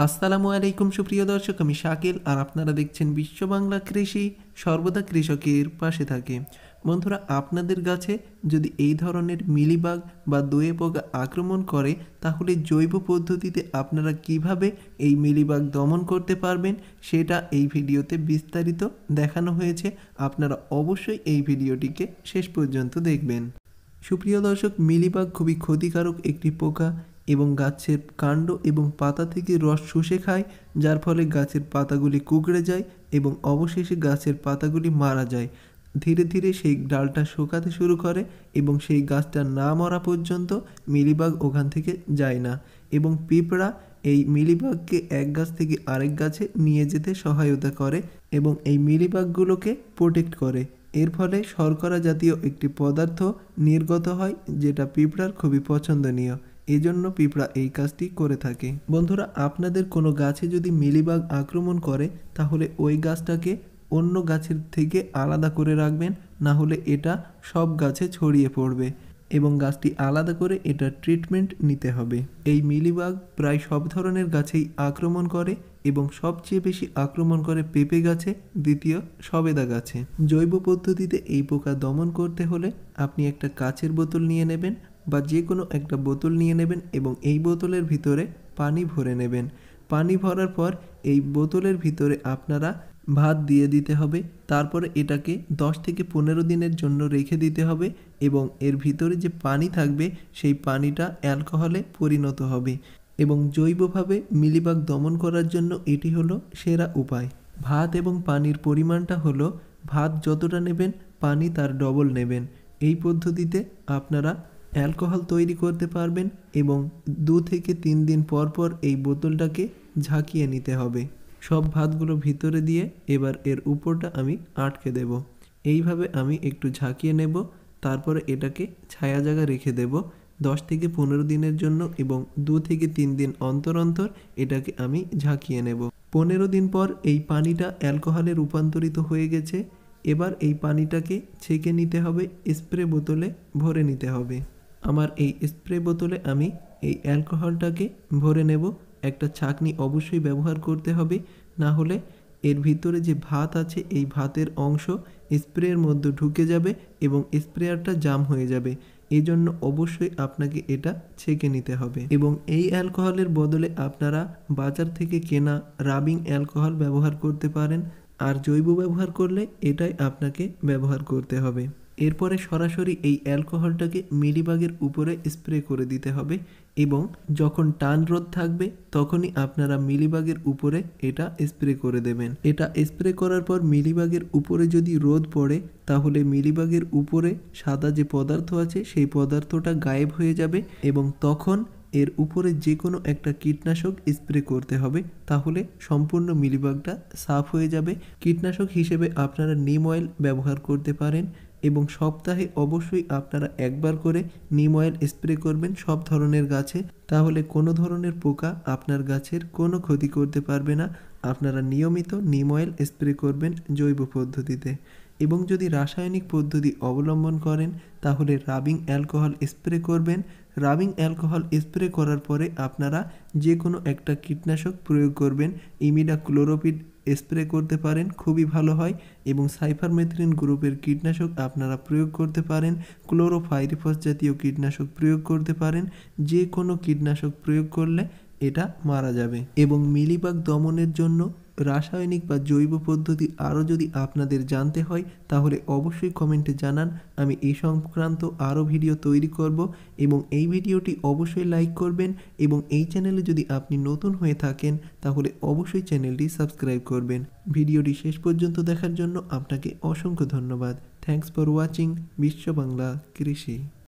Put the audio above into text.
আসসালামু আলাইকুম সুপ্রিয় দর্শক, আমি শাকিল আর আপনারা দেখছেন বিশ্ব বাংলা কৃষি, সর্বদা কৃষকের পাশে থাকে। বন্ধুরা, আপনাদের গাছে যদি এই ধরনের মিলিবাগ বা দোয়ে পোকা আক্রমণ করে তাহলে জৈব পদ্ধতিতে আপনারা কিভাবে এই মিলিবাগ দমন করতে পারবেন সেটা এই ভিডিওতে বিস্তারিত দেখানো হয়েছে। আপনারা অবশ্যই এই ভিডিওটিকে শেষ পর্যন্ত দেখবেন। সুপ্রিয় দর্শক, মিলিবাগ খুবই ক্ষতিকারক একটি পোকা এবং গাছের কাণ্ড এবং পাতা থেকে রস শুষে খায়, যার ফলে গাছের পাতাগুলি কুঁকড়ে যায় এবং অবশেষে গাছের পাতাগুলি মারা যায়। ধীরে ধীরে সেই ডালটা শুকাতে শুরু করে এবং সেই গাছটা না মরা পর্যন্ত মিলিবাগ ওখান থেকে যায় না এবং পিঁপড়া এই মিলিবাগকে এক গাছ থেকে আরেক গাছে নিয়ে যেতে সহায়তা করে এবং এই মিলিবাগগুলোকে প্রোটেক্ট করে। এর ফলে শর্করা জাতীয় একটি পদার্থ নির্গত হয়, যেটা পিঁপড়ার খুবই পছন্দনীয়। এজন্য পিঁপড়া এই কাজটি করে থাকে। বন্ধুরা, আপনাদের কোনো গাছে যদি মিলিবাগ আক্রমণ করে তাহলে ওই গাছটাকে অন্য গাছের থেকে আলাদা করে রাখবেন, না হলে এটা সব গাছে ছড়িয়ে পড়বে এবং গাছটি আলাদা করে এটা ট্রিটমেন্ট নিতে হবে। এই মিলিবাগ প্রায় সব ধরনের গাছেই আক্রমণ করে এবং সবচেয়ে বেশি আক্রমণ করে পেঁপে গাছে, দ্বিতীয় সবেদা গাছে। জৈব পদ্ধতিতে এই পোকা দমন করতে হলে আপনি একটা কাচের বোতল নিয়ে নেবেন বা যে কোনো একটা বোতল নিয়ে নেবেন এবং এই বোতলের ভিতরে পানি ভরে নেবেন। পানি ভরার পর এই বোতলের ভিতরে আপনারা ভাত দিয়ে দিতে হবে। তারপরে এটাকে 10 থেকে 15 দিনের জন্য রেখে দিতে হবে এবং এর ভিতরে যে পানি থাকবে সেই পানিটা অ্যালকোহলে পরিণত হবে এবং জৈবভাবে মিলিবাগ দমন করার জন্য এটি হলো সেরা উপায়। ভাত এবং পানির পরিমাণটা হলো, ভাত যতটা নেবেন পানি তার ডবল নেবেন। এই পদ্ধতিতে আপনারা অ্যালকোহল তৈরি করতে পারবেন এবং 2 থেকে 3 দিন পর পর এই বোতলটাকে ঝাঁকিয়ে নিতে হবে। সব ভাতগুলো ভিতরে দিয়ে এবার এর উপরটা আমি আটকে দেব। এইভাবে আমি একটু ঝাঁকিয়ে নেব, তারপরে এটাকে ছায়া জায়গা রেখে দেব 10 থেকে 15 দিনের জন্য এবং 2 থেকে 3 দিন অন্তর অন্তর এটাকে আমি ঝাঁকিয়ে নেব। 15 দিন পর এই পানিটা অ্যালকোহলে রূপান্তরিত হয়ে গেছে। এবার এই পানিটাকে ছেঁকে নিতে হবে, স্প্রে বোতলে ভরে নিতে হবে। আমার এই স্প্রে বোতলে আমি এই অ্যালকোহলটাকে ভরে নেব। একটা ছাঁকনি অবশ্যই ব্যবহার করতে হবে, না হলে এর ভিতরে যে ভাত আছে এই ভাতের অংশ স্প্রের মধ্যে ঢুকে যাবে এবং স্প্রেয়ারটা জাম হয়ে যাবে। এজন্য অবশ্যই আপনাকে এটা ছেঁকে নিতে হবে এবং এই অ্যালকোহলের বদলে আপনারা বাজার থেকে কেনা রাবিং অ্যালকোহল ব্যবহার করতে পারেন, আর জৈব ব্যবহার করলে এটাই আপনাকে ব্যবহার করতে হবে। এরপরে সরাসরি এই অ্যালকোহলটাকে মিলিবাগের উপরে স্প্রে করে দিতে হবে এবং যখন টান রোদ থাকবে তখনই আপনারা মিলিবাগের উপরে এটা স্প্রে করে দেবেন। এটা স্প্রে করার পর মিলিবাগের উপরে যদি রোদ পড়ে তাহলে মিলিবাগের উপরে সাদা যে পদার্থ আছে সেই পদার্থটা গায়েব হয়ে যাবে এবং তখন এর উপরে যে কোনো একটা কীটনাশক স্প্রে করতে হবে, তাহলে সম্পূর্ণ মিলিবাগটা সাফ হয়ে যাবে। কীটনাশক হিসেবে আপনারা নিম অয়েল ব্যবহার করতে পারেন এবং সপ্তাহে অবশ্যই আপনারা একবার করে নিম অয়েল স্প্রে করবেন সব ধরনের গাছে, তাহলে কোনো ধরনের পোকা আপনার গাছের কোনো ক্ষতি করতে পারবে না। আপনারা নিয়মিত নিম অয়েল স্প্রে করবেন জৈব পদ্ধতিতে এবং যদি রাসায়নিক পদ্ধতি অবলম্বন করেন তাহলে রাবিং অ্যালকোহল স্প্রে করবেন। রাবিং অ্যালকোহল স্প্রে করার পরে আপনারা যে কোনো একটা কীটনাশক প্রয়োগ করবেন। ইমিডাক্লোরোপিড স্প্রে করতে পারেন, খুবই ভালো হয় এবং সাইফারমেথ্রিন গ্রুপের কীটনাশক আপনারা প্রয়োগ করতে পারেন। ক্লোরোফাইরিফস জাতীয় কীটনাশক প্রয়োগ করতে পারেন। যে কোনো কীটনাশক প্রয়োগ করলে এটা মারা যাবে এবং মিলিবাগ দমনের জন্য রাসায়নিক বা জৈব পদ্ধতি আরও যদি আপনাদের জানতে হয় তাহলে অবশ্যই কমেন্টে জানান, আমি এই সংক্রান্ত আরও ভিডিও তৈরি করব এবং এই ভিডিওটি অবশ্যই লাইক করবেন এবং এই চ্যানেলে যদি আপনি নতুন হয়ে থাকেন তাহলে অবশ্যই চ্যানেলটি সাবস্ক্রাইব করবেন। ভিডিওটি শেষ পর্যন্ত দেখার জন্য আপনাকে অসংখ্য ধন্যবাদ। থ্যাঙ্কস ফর ওয়াচিং বিশ্ব বাংলা কৃষি।